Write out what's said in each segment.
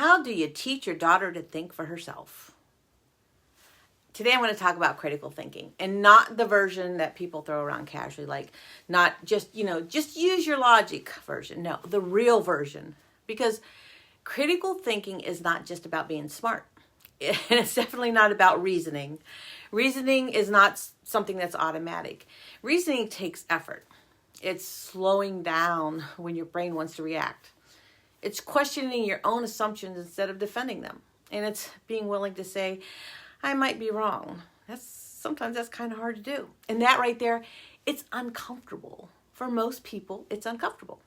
How do you teach your daughter to think for herself? Today I'm going to talk about critical thinking, and not the version that people throw around casually, like not just, just use your logic version. No, the real version. Because critical thinking is not just about being smart. It's definitely not about reasoning. Reasoning is not something that's automatic. Reasoning takes effort. It's slowing down when your brain wants to react. It's questioning your own assumptions instead of defending them. And it's being willing to say, I might be wrong. Sometimes that's kind of hard to do. And that right there, it's uncomfortable. For most people, it's uncomfortable.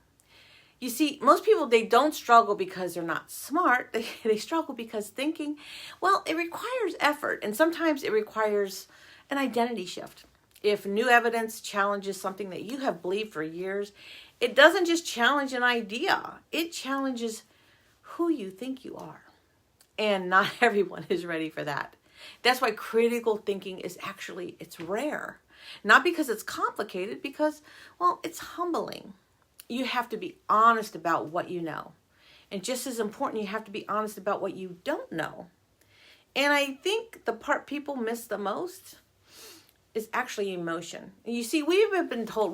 You see, most people, they don't struggle because they're not smart. They struggle because thinking, well, it requires effort. And sometimes it requires an identity shift. If new evidence challenges something that you have believed for years, it doesn't just challenge an idea. It challenges who you think you are. And not everyone is ready for that. That's why critical thinking is it's rare. Not because it's complicated, because, well, it's humbling. You have to be honest about what you know. And just as important, you have to be honest about what you don't know. And I think the part people miss the most is actually emotion. And you see, we've been told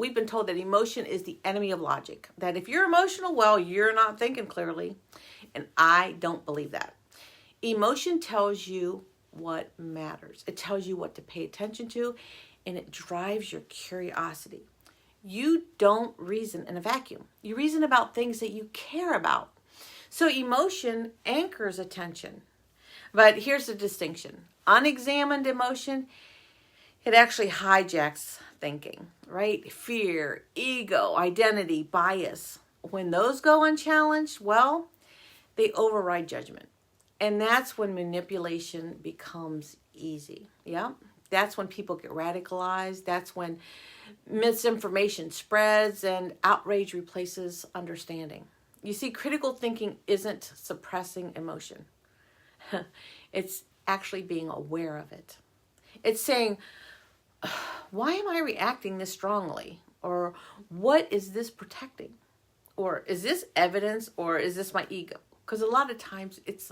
that emotion is the enemy of logic. That if you're emotional, well, you're not thinking clearly. And I don't believe that. Emotion tells you what matters. It tells you what to pay attention to, and it drives your curiosity. You don't reason in a vacuum. You reason about things that you care about. So emotion anchors attention. But here's the distinction. Unexamined emotion, it actually hijacks thinking, right? Fear, ego, identity, bias. When those go unchallenged, well, they override judgment. And that's when manipulation becomes easy. Yeah. That's when people get radicalized. That's when misinformation spreads and outrage replaces understanding. You see, critical thinking isn't suppressing emotion. It's actually being aware of it. It's saying, why am I reacting this strongly? Or what is this protecting? Or is this evidence, or is this my ego? Because a lot of times it's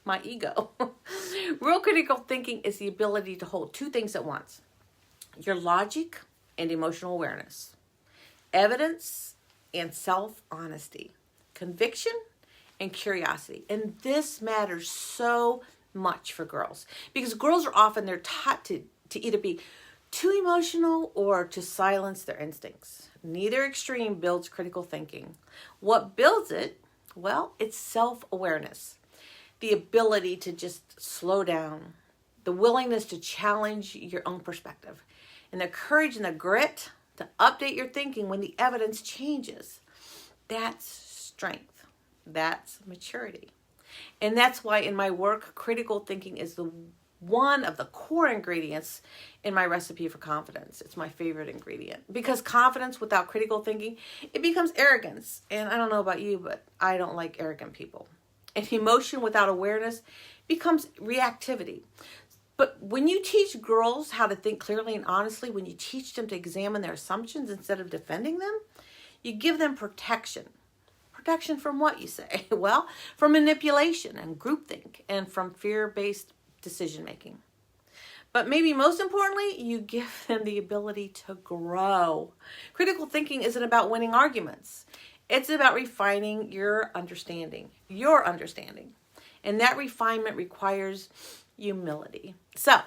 my ego. Real critical thinking is the ability to hold two things at once. Your logic and emotional awareness. Evidence and self-honesty. Conviction and curiosity. And this matters so much for girls. Because girls are often, they're taught to either be too emotional or to silence their instincts. Neither extreme builds critical thinking. What builds it? Well, it's self-awareness, the ability to just slow down, the willingness to challenge your own perspective, and the courage and the grit to update your thinking when the evidence changes. That's strength. That's maturity. And that's why in my work, critical thinking is one of the core ingredients in my recipe for confidence. It's my favorite ingredient, because confidence without critical thinking, it becomes arrogance. And I don't know about you, but I don't like arrogant people. And emotion without awareness becomes reactivity. But when you teach girls how to think clearly and honestly, when you teach them to examine their assumptions instead of defending them, you give them protection. Protection from what, you say? Well, from manipulation and groupthink, and from fear-based decision-making. But maybe most importantly, you give them the ability to grow. Critical thinking isn't about winning arguments. It's about refining your understanding. And that refinement requires humility. So,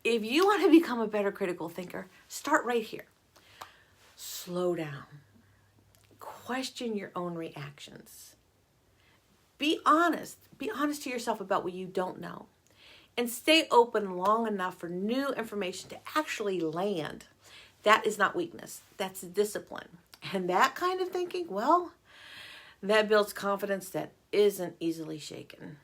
if you want to become a better critical thinker, start right here. Slow down. Question your own reactions. Be honest. Be honest to yourself about what you don't know. And stay open long enough for new information to actually land. That is not weakness. That's discipline. And that kind of thinking, well, that builds confidence that isn't easily shaken.